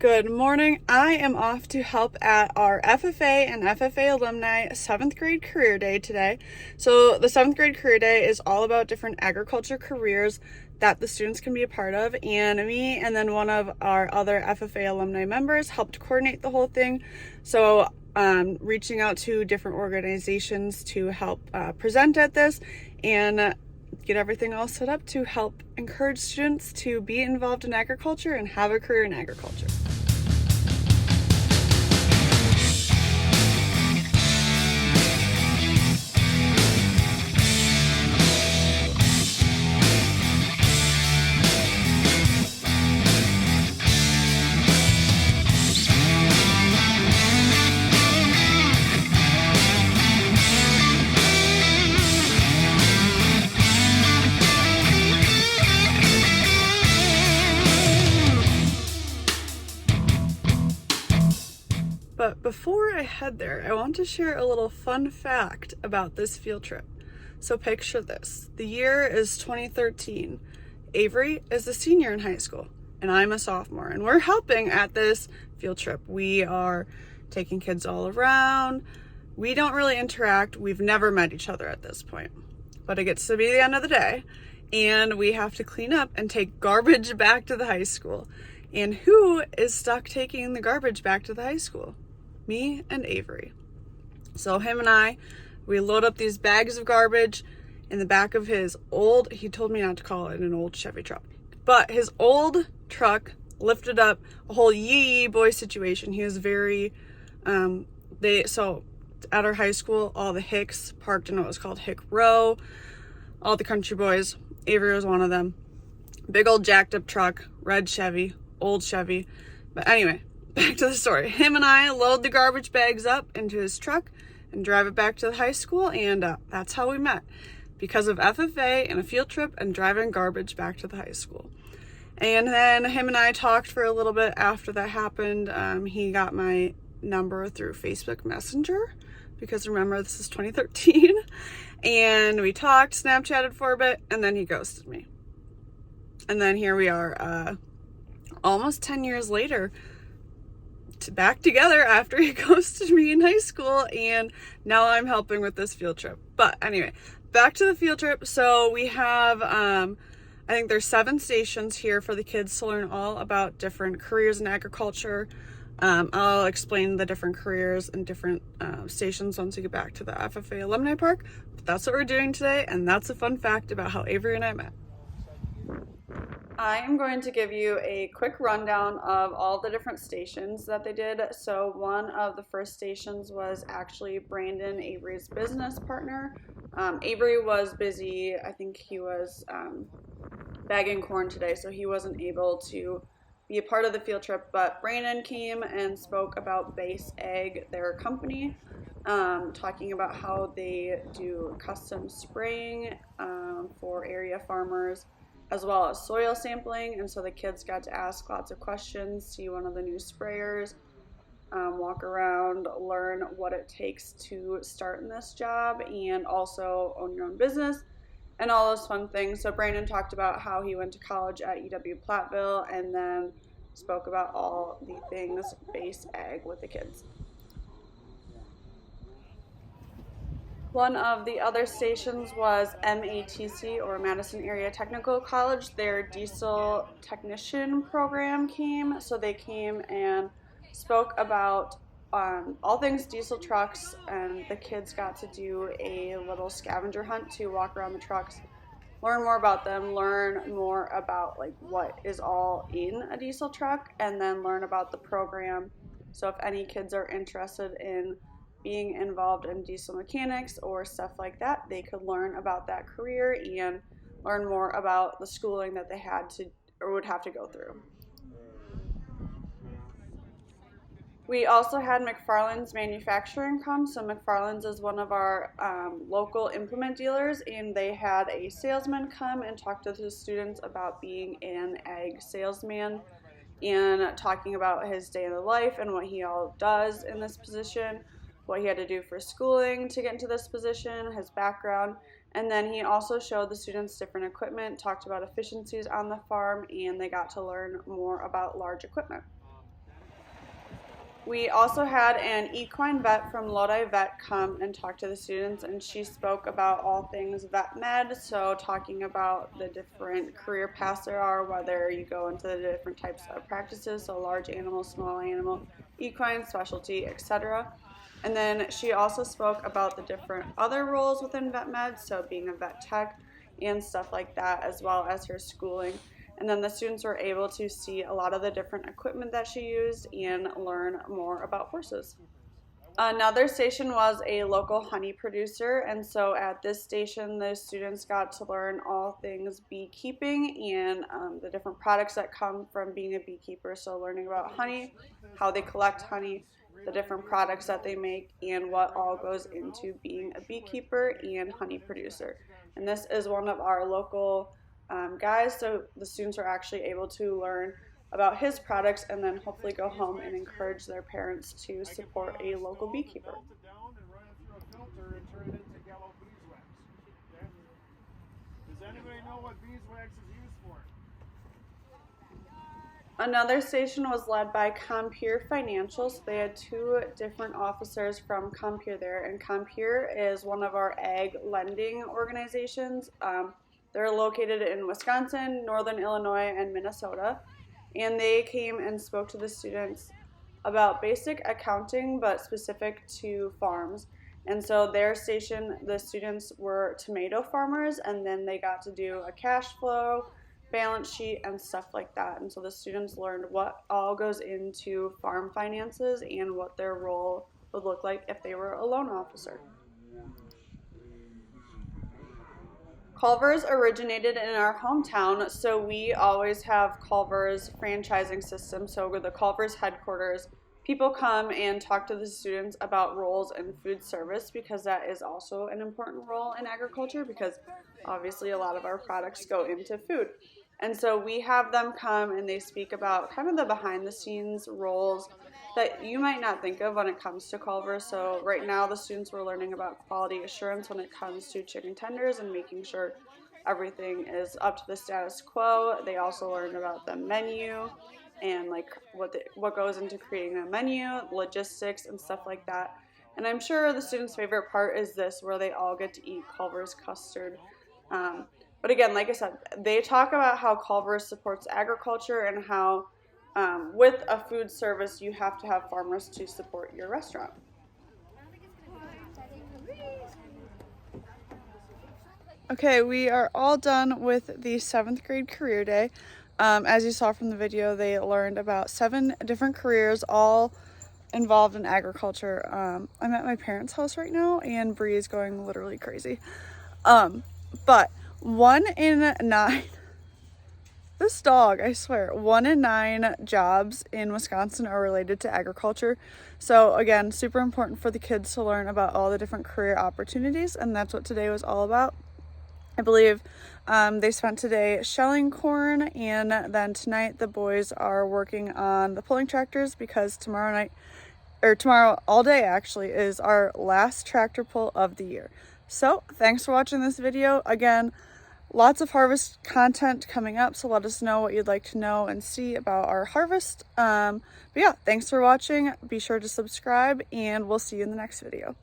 Good morning. I am off to help at our FFA and FFA alumni 7th grade career day today. So the 7th grade career day is all about different agriculture careers that the students can be a part of, and me and then one of our other FFA alumni members helped coordinate the whole thing. So reaching out to different organizations to help present at this and get everything all set up to help encourage students to be involved in agriculture and have a career in agriculture. But before I head there, I want to share a little fun fact about this field trip. So picture this. The year is 2013. Avery is a senior in high school, and I'm a sophomore, and we're helping at this field trip. We are taking kids all around. We don't really interact. We've never met each other at this point, but it gets to be the end of the day, and we have to clean up and take garbage back to the high school. And who is stuck taking the garbage back to the high school? Me and Avery. So him and I, we load up these bags of garbage in the back of his old, he told me not to call it an old Chevy truck, but his old truck lifted up a whole yee boy situation. He was very, so at our high school, all the Hicks parked in what was called Hick Row, all the country boys. Avery was one of them. Big old jacked up truck, red Chevy, old Chevy. But anyway, back to the story. Him and I load the garbage bags up into his truck and drive it back to the high school, and that's how we met, because of FFA and a field trip and driving garbage back to the high school. And then him and I talked for a little bit after that happened. He got my number through Facebook Messenger, because remember, this is 2013, and we talked, Snapchatted for a bit, and then he ghosted me. And then here we are, almost 10 years later, back together after he ghosted me in high school, and now I'm helping with this field trip. But anyway, back to the field trip. So we have, I think there's 7 stations here for the kids to learn all about different careers in agriculture. I'll explain the different careers and different stations once we get back to the FFA Alumni Park. But that's what we're doing today, and that's a fun fact about how Avery and I met. I am going to give you a quick rundown of all the different stations that they did. So one of the first stations was actually Brandon, Avery's business partner. Avery was busy. I think he was bagging corn today, so he wasn't able to be a part of the field trip, but Brandon came and spoke about Base Ag, their company, talking about how they do custom spraying for area farmers, as well as soil sampling. And so the kids got to ask lots of questions, see one of the new sprayers, walk around, learn what it takes to start in this job, and also own your own business and all those fun things. So Brandon talked about how he went to college at UW-Platteville, and then spoke about all the things Base Ag with the kids. One of the other stations was MATC, or Madison Area Technical College. Their diesel technician program came, so they came and spoke about all things diesel trucks, and the kids got to do a little scavenger hunt to walk around the trucks, learn more about them, learn more about like what is all in a diesel truck, and then learn about the program. So if any kids are interested in being involved in diesel mechanics or stuff like that, they could learn about that career and learn more about the schooling that they had to or would have to go through. We also had McFarland's Manufacturing come. So McFarland's is one of our local implement dealers, and they had a salesman come and talk to the students about being an ag salesman and talking about his day in the life and what he all does in this position, what he had to do for schooling to get into this position, his background, and then he also showed the students different equipment, talked about efficiencies on the farm, and they got to learn more about large equipment. We also had an equine vet from Lodi Vet come and talk to the students, and she spoke about all things vet med, so talking about the different career paths there are, whether you go into the different types of practices, so large animal, small animal, equine, specialty, etc. And then she also spoke about the different other roles within vet med, so being a vet tech and stuff like that, as well as her schooling. And then the students were able to see a lot of the different equipment that she used and learn more about horses. Another station was a local honey producer, and so at this station the students got to learn all things beekeeping and the different products that come from being a beekeeper. So learning about honey, how they collect honey, the different products that they make, and what all goes into being a beekeeper and honey producer. And this is one of our local guys, so the students are actually able to learn about his products and then hopefully go home and encourage their parents to support a local beekeeper. Does anybody know what beeswax is used for? Another station was led by Compeer Financial, so they had two different officers from Compeer there, and Compeer is one of our ag lending organizations. They're located in Wisconsin, Northern Illinois, and Minnesota, and they came and spoke to the students about basic accounting but specific to farms. And so their station, the students were tomato farmers, and then they got to do a cash flow, balance sheet, and stuff like that. And so the students learned what all goes into farm finances and what their role would look like if they were a loan officer. Culver's originated in our hometown, so we always have Culver's franchising system. So with the Culver's headquarters, people come and talk to the students about roles in food service, because that is also an important role in agriculture, because obviously a lot of our products go into food. And so we have them come and they speak about kind of the behind the scenes roles that you might not think of when it comes to Culver's. So right now the students were learning about quality assurance when it comes to chicken tenders and making sure everything is up to the status quo. They also learned about the menu and like what goes into creating a menu, logistics, and stuff like that. And I'm sure the students' favorite part is this, where they all get to eat Culver's custard. But again, like I said, they talk about how Culver's supports agriculture and how with a food service you have to have farmers to support your restaurant. Okay, we are all done with the 7th grade career day. As you saw from the video, they learned about 7 different careers, all involved in agriculture. I'm at my parents' house right now, and Bree is going literally crazy. But 1 in 9, this dog, I swear, 1 in 9 jobs in Wisconsin are related to agriculture. So again, super important for the kids to learn about all the different career opportunities, and that's what today was all about. I believe they spent today shelling corn, and then tonight the boys are working on the pulling tractors, because tomorrow all day actually is our last tractor pull of the year. So thanks for watching this video. Again, lots of harvest content coming up, so let us know what you'd like to know and see about our harvest. But yeah, thanks for watching. Be sure to subscribe, and we'll see you in the next video.